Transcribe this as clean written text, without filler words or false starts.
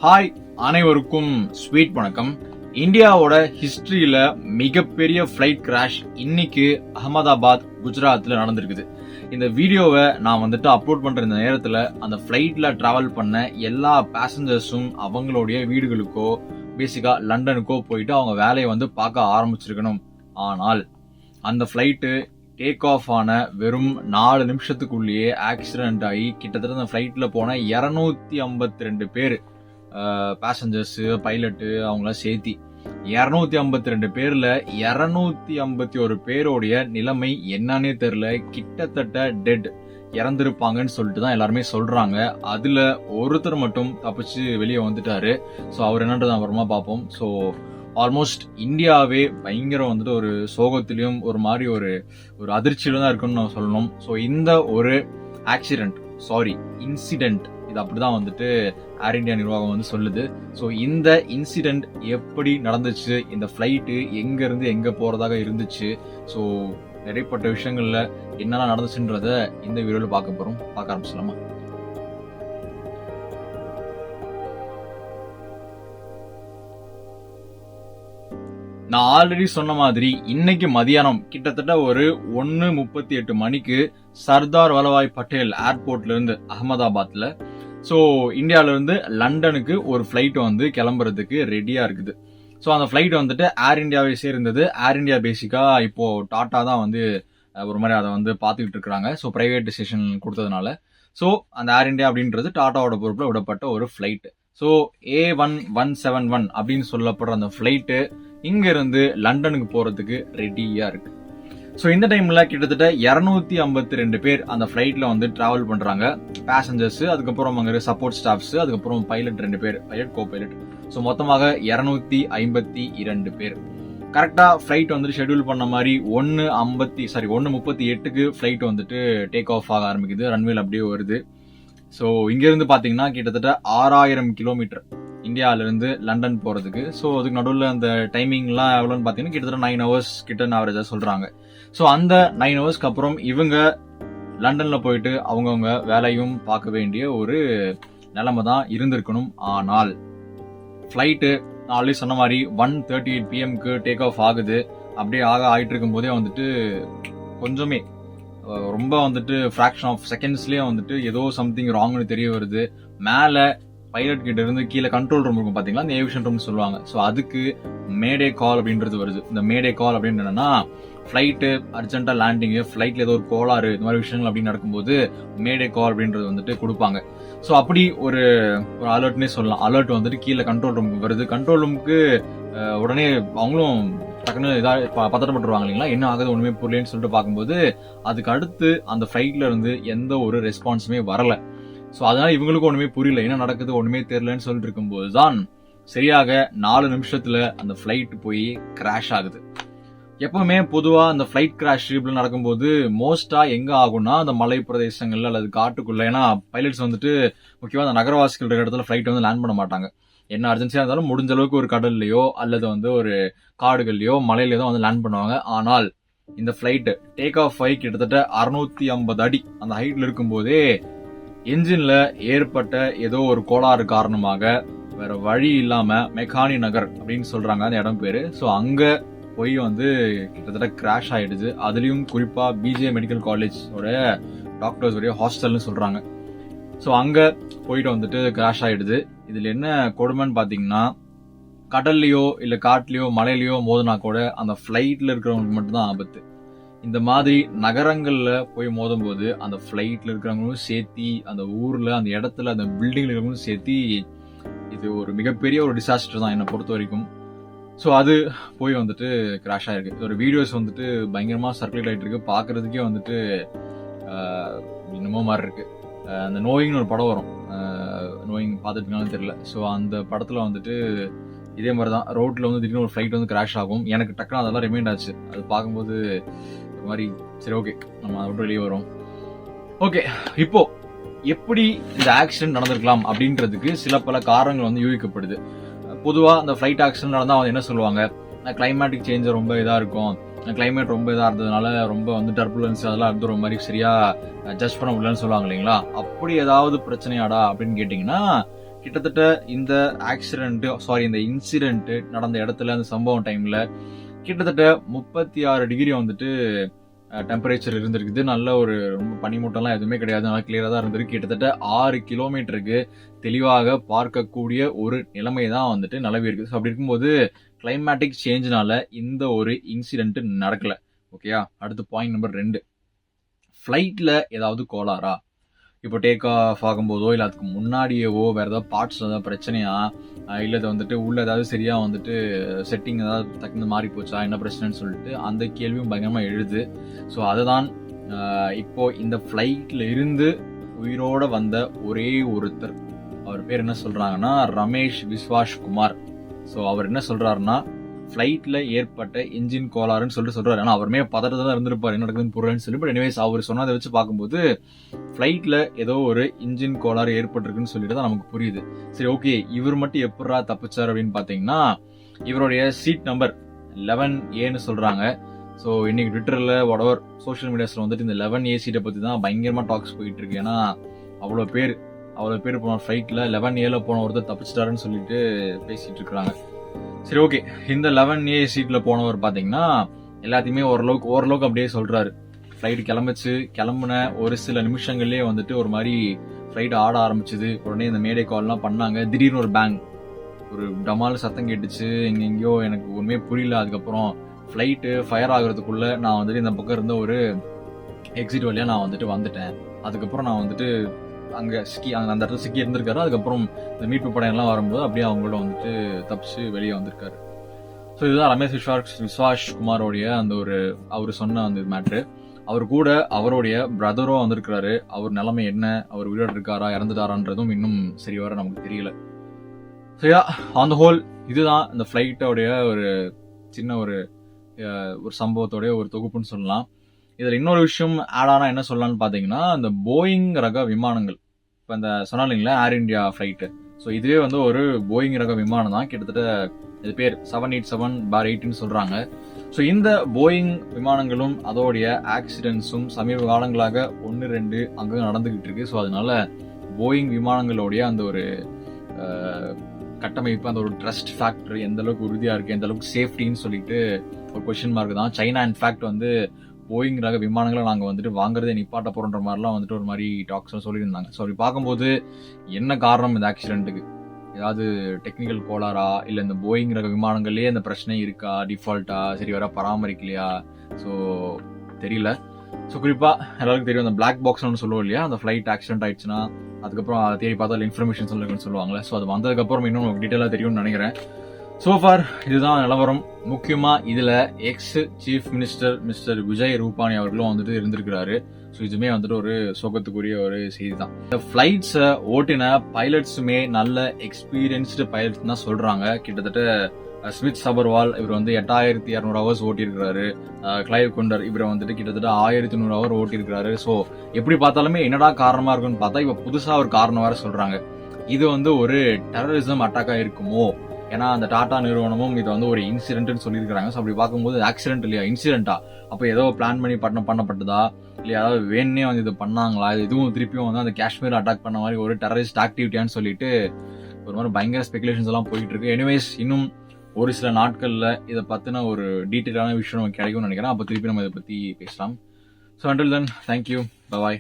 Hi, அனைவருக்கும் sweet வணக்கம். இந்தியாவோட ஹிஸ்டரியில மிகப்பெரிய ஃபிளைட் கிராஷ் இன்னைக்கு அகமதாபாத் குஜராத்ல நடந்திருக்குது. இந்த வீடியோவை நான் அப்லோட் பண்ற இந்த நேரத்துல அந்த ஃபிளைட்ல டிராவல் பண்ண எல்லா பேசஞ்சர்ஸும் அவங்களுடைய வீடுகளுக்கோ பேசிக்கா லண்டனுக்கோ போயிட்டு அவங்க வேலையை பார்க்க ஆரம்பிச்சிருக்கணும். ஆனால் அந்த ஃபிளைட்டு டேக் ஆஃப் ஆன வெறும் 4 நிமிஷத்துக்குள்ளேயே ஆக்சிடென்ட் ஆகி கிட்டத்தட்ட அந்த ஃபிளைட்ல போன 252 பேர் பேசஞ்சர்ஸ் பைலட்டு அவங்களாம் சேர்த்தி 252 பேர்ல 251 பேரோடைய நிலைமை என்னன்னே தெரியல. கிட்டத்தட்ட டெட் இறந்திருப்பாங்கன்னு சொல்லிட்டு தான் எல்லாருமே சொல்றாங்க. அதுல ஒருத்தர் மட்டும் தப்பிச்சு வெளியே வந்துட்டாரு. ஸோ அவர் என்னன்றது அப்புறமா பார்ப்போம். ஸோ ஆல்மோஸ்ட் இந்தியாவே பயங்கர ஒரு சோகத்திலையும் ஒரு மாதிரி ஒரு அதிர்ச்சியில தான் இருக்குன்னு நம்ம சொல்லணும். ஸோ இந்த ஒரு இன்சிடென்ட் இது அப்படிதான் ஏர் இந்தியா நிர்வாகம் சொல்லுது. ஸோ இந்த இன்சிடென்ட் எப்படி நடந்துச்சு, இந்த ஃபிளைட்டு எங்க இருந்து எங்க போறதாக இருந்துச்சு, ஸோ நிறையப்பட்ட விஷயங்கள்ல என்னெல்லாம் நடந்துச்சுன்றத இந்த வீடியோல பார்க்க ஆரம்பிச்சலாமா? நான் ஆல்ரெடி சொன்ன மாதிரி இன்னைக்கு மதியானம் கிட்டத்தட்ட ஒரு 1:38 மணிக்கு சர்தார் வல்லபாய் பட்டேல் ஏர்போர்ட்ல இருந்து அகமதாபாத்ல ஸோ இந்தியாவில இருந்து லண்டனுக்கு ஒரு ஃபிளைட் கிளம்புறதுக்கு ரெடியா இருக்குது. ஸோ அந்த ஃபிளைட் ஏர் இந்தியாவை சேர்ந்தது. ஏர் இந்தியா பேசிக்கா இப்போ டாடா தான் ஒரு மாதிரி அதை பார்த்துக்கிட்டு இருக்கிறாங்க. ஸோ பிரைவேட் டிசிஷன் கொடுத்ததுனால ஸோ அந்த ஏர் இந்தியா அப்படின்றது டாட்டாவோட பொறுப்புல விடப்பட்ட ஒரு ஃபிளைட். ஸோ A1171 அப்படின்னு சொல்லப்படுற அந்த ஃபிளைட்டு இங்க இருந்து லண்டனுக்கு போறதுக்கு ரெடியா இருக்கு. ஸோ இந்த டைம்ல கிட்டத்தட்ட 252 பேர் அந்த ஃபிளைட்ல டிராவல் பண்றாங்க. பேசஞ்சர்ஸ், அதுக்கப்புறம் அங்க சப்போர்ட் ஸ்டாஃப்ஸ், அதுக்கப்புறம் பைலட் 2 பேர், பைலட் கோ பைலட். ஸோ மொத்தமாக 252 பேர். கரெக்டா ஃபிளைட் ஷெட்யூல் பண்ண மாதிரி 1:38க்கு ஃபிளைட் டேக் ஆஃப் ஆக ஆரம்பிக்குது. ரன்வேல அப்படியே வருது. ஸோ இங்க இருந்து பாத்தீங்கன்னா கிட்டத்தட்ட 6000 கிலோமீட்டர் இந்தியாவில இருந்து லண்டன் போறதுக்கு. ஸோ அதுக்கு நடுவில் அந்த டைமிங்லாம் எவ்வளோன்னு பாத்தீங்கன்னா கிட்டத்தட்ட 9 hours கிட்ட ஆவரேஜா சொல்றாங்க. ஸோ அந்த 9 hours அப்புறம் இவங்க லண்டன்ல போயிட்டு அவங்கவுங்க வேலையும் பார்க்க வேண்டிய ஒரு நிலைமை தான் இருந்திருக்கணும். ஆனால் ஃபிளைட்டு ஆல்ரெடி சொன்ன மாதிரி 1:38 PM டேக் ஆஃப் ஆகுது. அப்படியே ஆகிட்டு இருக்கும் போதே கொஞ்சமே ரொம்ப ஃபிராக்ஷன் ஆஃப் செகண்ட்ஸ்லயே ஏதோ சம்திங் ராங்னு தெரிய வருது. மேல பைலட் கிட்ட இருந்து கீழே கண்ட்ரோல் ரூம் இருக்கும் பாத்தீங்களா, இந்த ஏவியேஷன் ரூம் சொல்லுவாங்க. ஸோ அதுக்கு மேடே கால் அப்படின்றது வருது. இந்த மேடே கால் அப்படின்னு என்னன்னா ஃபிளைட்டு அர்ஜென்டா லேண்டிங், ஃபிளைட்ல ஏதோ ஒரு கோளாறு, இந்த மாதிரி விஷயங்கள் அப்படின்னு நடக்கும்போது மேடே கால் அப்படின்றது கொடுப்பாங்க. ஸோ அப்படி ஒரு அலர்ட்னே சொல்லலாம். அலர்ட் கீழே கண்ட்ரோல் ரூமுக்கு வருது. கண்ட்ரோல் ரூமுக்கு உடனே அவங்களும் டக்குன்னு பதட்டப்பட்டுருவாங்க இல்லைங்களா, என்ன ஆகுது ஒண்ணுமே புரியலன்னு சொல்லிட்டு பார்க்கும்போது அதுக்கு அடுத்து அந்த ஃபிளைட்ல இருந்து எந்த ஒரு ரெஸ்பான்ஸுமே வரல. ஸோ அதனால இவங்களுக்கும் ஒண்ணுமே புரியல, என்ன நடக்குது ஒண்ணுமே தெரியலன்னு சொல்லிட்டு இருக்கும்போது தான் சரியாக 4 நிமிஷத்துல அந்த ஃபிளைட் போய் கிராஷ் ஆகுது. எப்பவுமே பொதுவா அந்த ஃபிளைட் கிராஷ் இப்படி நடக்கும்போது மோஸ்டா எங்க ஆகும்னா அந்த மலை பிரதேசங்கள்ல அல்லது காட்டுக்குள்ள. ஏன்னா பைலட்ஸ் முக்கியமா அந்த நகரவாசிகள் இருக்கிற இடத்துல ஃபிளைட் லேண்ட் பண்ண மாட்டாங்க. என்ன அர்ஜென்சியா இருந்தாலும் முடிஞ்ச அளவுக்கு ஒரு கடல்லையோ அல்லது ஒரு காடுகள்லயோ மலையிலயோ தான் லேண்ட் பண்ணுவாங்க. ஆனால் இந்த ஃபிளைட் டேக் ஆஃப் ஆகி கிட்டத்தட்ட 650 அடி அந்த ஹைட்ல இருக்கும் போதே என்ஜின்ல ஏற்பட்ட ஏதோ ஒரு கோளாறு காரணமாக வேற வழி இல்லாம மெக்கானி நகர் அப்படின்னு சொல்றாங்க அந்த இடம் பேரு. ஸோ அங்க போய் கிட்டத்தட்ட கிராஷ் ஆயிடுது. அதுலயும் குறிப்பா பிஜே மெடிக்கல் காலேஜ் டாக்டர்ஸ் உடைய ஹாஸ்டல்னு சொல்றாங்க. ஸோ அங்க போயிட்டு கிராஷ் ஆயிடுது. இதுல என்ன கொடுமைன்னு பாத்தீங்கன்னா கடல்லையோ இல்ல காட்டுலயோ மலையிலயோ மோதினா கூட அந்த ஃபிளைட்ல இருக்கிறவங்களுக்கு மட்டும்தான் ஆபத்து. இந்த மாதிரி நகரங்கள்ல போய் மோதும் போது அந்த ஃபிளைட்ல இருக்கிறவங்களும் சேர்த்தி, அந்த ஊர்ல அந்த இடத்துல அந்த பில்டிங்ல இருக்கிறவங்களும் சேர்த்தி இது ஒரு மிகப்பெரிய ஒரு டிசாஸ்டர் தான் என்னை பொறுத்த வரைக்கும். ஸோ அது போய் கிராஷ் ஆயிருக்கு. ஒரு வீடியோஸ் பயங்கரமா சர்க்குலேட் ஆயிட்டு இருக்கு. பாக்குறதுக்கே இன்னமும் மாதிரி இருக்கு. அந்த நோயிங்னு ஒரு படம் வரும், நோயிங் பார்த்துட்டுனாலும் தெரியல. ஸோ அந்த படத்துல இதே மாதிரிதான் ரோட்ல திடீர்னு ஒரு ஃபிளைட் கிராஷ் ஆகும். எனக்கு டக்குனு அதெல்லாம் ரிமைண்ட் ஆச்சு. அது பார்க்கும்போது ஒரு மாதிரி சரி ஓகே நம்ம அதை விட்டு வெளியே வரும். ஓகே, இப்போ எப்படி இந்த ஆக்சிடென்ட் நடந்திருக்கலாம் அப்படின்றதுக்கு சில பல காரணங்கள் யூகிக்கப்படுது. பொதுவா அந்த ஃபிளைட் ஆக்சிடென்ட் நடந்தா என்ன சொல்லுவாங்க, கிளைமேட்டிக் சேஞ்ச் ரொம்ப இதா இருக்கும், கிளைமேட் ரொம்ப இதா இருந்ததுனால ரொம்ப டர்புலன்ஸ் அதெல்லாம் ஒரு மாதிரி சரியா ஜட்ஜ் பண்ண முடியலன்னு சொல்லுவாங்க இல்லைங்களா. அப்படி ஏதாவது பிரச்சனையாடா அப்படின்னு கேட்டீங்கன்னா கிட்டத்தட்ட இந்த இந்த இன்சிடென்ட் நடந்த இடத்துல அந்த சம்பவம் டைம்ல கிட்டத்தட்ட 36 டிகிரி வந்துட்டு டெம்பரேச்சர் இருந்திருக்குது. நல்ல ஒரு ரொம்ப பனிமூட்டம்லாம் எதுவுமே கிடையாது, நல்லா கிளியரா தான் இருந்திருக்கு. கிட்டத்தட்ட 6 கிலோமீட்டருக்கு தெளிவாக பார்க்கக்கூடிய ஒரு நிலைமை தான் வந்துட்டு நிலவி இருக்குது. ஸோ அப்படி இருக்கும்போது கிளைமேட்டிக் சேஞ்ச்னால இந்த ஒரு இன்சிடென்ட் நடக்கல. ஓகேயா? அடுத்து பாயிண்ட் நம்பர் 2, ஃப்ளைட்ல ஏதாவது கோளாறா? இப்போ டேக் ஆஃப் ஆகும்போதோ இல்லை அதுக்கு முன்னாடியேவோ வேற ஏதாவது பார்ட்ஸ் ஏதாவது பிரச்சனையா, இல்லை அது வந்துட்டு உள்ள ஏதாவது சரியா வந்துட்டு செட்டிங் ஏதாவது டக்குன்னு மாறி போச்சா, என்ன பிரச்சனைன்னு சொல்லிட்டு அந்த கேள்வியும் பயங்கரமா எழுது. ஸோ அதுதான் இப்போ இந்த ஃப்ளைட்ல இருந்து உயிரோட வந்த ஒரே ஒருத்தர், அவர் பேர் என்ன சொல்றாங்கன்னா ரமேஷ் விஸ்வாஷ் குமார். ஸோ அவர் என்ன சொல்றாருன்னா ஃப்ளைட்ல ஏற்பட்ட இன்ஜின் கோளாறுன்னு சொல்றாரு. ஆனால் அவருமே பதட்டத்தில் தான் இருந்திருப்பார், என்ன நடக்குதுன்னு புரியலன்னு சொல்லி. பட் எனிவேஸ் அவர் சொன்னதை வச்சு பார்க்கும்போது ஃப்ளைட்ல ஏதோ ஒரு இன்ஜின் கோளாறு ஏற்பட்டிருக்குன்னு சொல்லிட்டு தான் நமக்கு புரியுது. சரி, ஓகே, இவர் மட்டும் எப்படா தப்பிச்சார் அப்படின்னு பார்த்தீங்கன்னா இவருடைய சீட் நம்பர் 11A சொல்றாங்க. ஸோ இன்னைக்கு ட்விட்டர்ல வடவர் சோஷியல் மீடியாஸ்ல வந்துட்டு இந்த 11A சீட்டை பத்தி தான் பயங்கரமா டாக்ஸ் போயிட்டு இருக்கு. ஏன்னா அவ்வளோ பேர் போன ஃப்ளைட்ல 11A போன ஒருத்தர் தப்பிச்சிட்டாருன்னு சொல்லிட்டு பேசிட்டு இருக்காங்க. சரி, ஓகே, இந்த 11A சீட்ல போனவர் பாத்தீங்கன்னா எல்லாத்தையுமே ஓரளவுக்கு அப்படியே சொல்றாரு. ஃப்ளைட் கிளம்புன ஒரு சில நிமிஷங்கள்லயே வந்துட்டு ஒரு மாதிரி ஃப்ளைட் ஆட ஆரம்பிச்சுது. உடனே இந்த மேடை கால்லாம் பண்ணாங்க. திடீர்னு ஒரு பேங், ஒரு டமால் சத்தம் கேட்டுச்சு எங்கெங்கயோ, எனக்கு ஒண்ணுமே புரியல. அதுக்கப்புறம் ஃப்ளைட்டு ஃபயர் ஆகுறதுக்குள்ள நான் வந்துட்டு இந்த பக்கம் இருந்த ஒரு எக்ஸிட் வழியா நான் வந்துட்டு வந்துட்டேன். அதுக்கப்புறம் நான் வந்துட்டு அங்க அந்த இடத்துல சிக்கி இருந்திருக்காரு. அதுக்கப்புறம் இந்த மீட்பு படம் எல்லாம் வரும்போது அப்படியே அவங்களோட வந்துட்டு தப்பிச்சு வெளியே வந்திருக்காரு. ஸோ இதுதான் ரமேஷ் விஸ்வாஷ் குமாரோடைய அந்த ஒரு அவர் சொன்ன அந்த மேட்ரு. அவர் கூட அவருடைய பிரதரும் வந்திருக்கிறாரு. அவர் நிலைமை என்ன, அவர் உயிரோடு இருக்காரா இறந்துட்டாரான்றதும் இன்னும் சரி வர நமக்கு தெரியல. ஸோ ஆன் த ஹோல் இதுதான் இந்த ஃப்ளைட்டோடைய ஒரு சின்ன ஒரு சம்பவத்தோடைய ஒரு தொகுப்புன்னு சொல்லலாம். இதுல இன்னொரு விஷயம் ஆட் ஆனா என்ன சொல்லலாம்னு பாத்தீங்கன்னா, இந்த போயிங் ரக விமானங்கள், இப்ப இந்த சொன்னா இல்லைங்களா ஏர் இந்தியா ஃபிளைட், ஸோ இதுவே வந்து ஒரு போயிங் ரக விமானம் தான். கிட்டத்தட்ட இது பேர் 787-8 சொல்றாங்க. ஸோ இந்த போயிங் விமானங்களும் அதோடைய ஆக்சிடென்ட்ஸும் சமீப காலங்களாக 1-2 அங்கே நடந்துகிட்டு இருக்கு. ஸோ அதனால போயிங் விமானங்களுடைய அந்த ஒரு கட்டமைப்பு, அந்த ஒரு ட்ரஸ்ட் ஃபேக்டர் எந்த அளவுக்கு உறுதியா இருக்கு, எந்த அளவுக்கு சேஃப்டின்னு சொல்லிட்டு ஒரு கொஸ்டின் மார்க் தான். சைனா இன்ஃபேக்ட் வந்து போயிங் ரக விமானங்களை நாங்கள் வந்துட்டு வாங்குறதே நிப்பாட்ட போறோன்ற மாதிரிலாம் வந்துட்டு ஒரு மாதிரி டாக்ஸ் சொல்லியிருந்தாங்க. ஸோ அப்படி பார்க்கும்போது என்ன காரணம் இந்த ஆக்சிடென்ட்டுக்கு? ஏதாவது டெக்னிக்கல் கோளாறா, இல்லை இந்த போயிங் ரக விமானங்கள்லேயே அந்த பிரச்சனை இருக்கா, டிஃபால்ட்டா, சரி வர பராமரிக்கலையா? ஸோ தெரியல. ஸோ குறிப்பாக எல்லாருக்கும் தெரியும் அந்த பிளாக் பாக்ஸ்னு சொல்லுவோம் இல்லையா, அந்த ஃப்ளைட் ஆக்சிடென்ட் ஆயிடுச்சுன்னா அதுக்கப்புறம் அதை தேடி பார்த்தா இன்ஃபர்மேஷன் சொல்லுவாங்களே. ஸோ அது வந்ததுக்கப்புறம் இன்னும் உங்களுக்கு டீட்டெயிலாக தெரியும்னு நினைக்கிறேன். சோஃபார் இதுதான் நிலவரம். முக்கியமா இதுல X chief minister mister Vijay Rupani அவர்களும் வந்துட்டு இருந்திருக்கிறாரு. ஸோ இதுமே வந்துட்டு ஒரு சோகத்துக்குரிய ஒரு செய்தி தான். இந்த ஃபிளைட்ஸை ஓட்டின பைலட்ஸுமே நல்ல எக்ஸ்பீரியன்ஸ்டு பைலட்ஸ் தான் சொல்றாங்க. கிட்டத்தட்ட ஸ்மித் சபர்வால் இவர் வந்து 8200 ஹவர்ஸ் ஓட்டியிருக்கிறாரு. கிளைவ் குண்டர் இவரை வந்துட்டு கிட்டத்தட்ட 1100 ஹவர் ஓட்டியிருக்கிறாரு. ஸோ எப்படி பார்த்தாலுமே என்னடா காரணமா இருக்குன்னு பார்த்தா இப்ப புதுசா ஒரு காரணம் வேற சொல்றாங்க. இது வந்து ஒரு டெரரிசம் அட்டாக்கா இருக்குமோ? ஏன்னா அந்த டாடா நிறுவனமும் இது வந்து ஒரு இன்சிடென்ட்னு சொல்லியிருக்காங்க. ஸோ அப்படி பார்க்கும்போது ஆக்சிடென்ட் இல்லையா, இன்சிடென்ட்டா? அப்போ ஏதோ பிளான் பண்ணி பண்ணப்பட்டதா, இல்லை ஏதாவது வேணுன்னே வந்து இது பண்ணாங்களா, இதுவும் திருப்பியும் வந்து அந்த காஷ்மீர் அட்டாக் பண்ண மாதிரி ஒரு டெரரிஸ்ட் ஆக்டிவிட்டியான்னு சொல்லிட்டு ஒரு மாதிரி பயங்கர ஸ்பெகுலேஷன்ஸ் எல்லாம் போயிட்டு இருக்கு. எனிவேஸ் இன்னும் ஒரு சில நாட்கள்ல இதை பத்தின ஒரு டீட்டெயிலான விஷயம் நமக்கு கிடைக்கும்னு நினைக்கிறேன். அப்போ திருப்பி நம்ம இதை பத்தி பேசலாம். ஸோ அண்டில் தென், தேங்க்யூ, பாய்.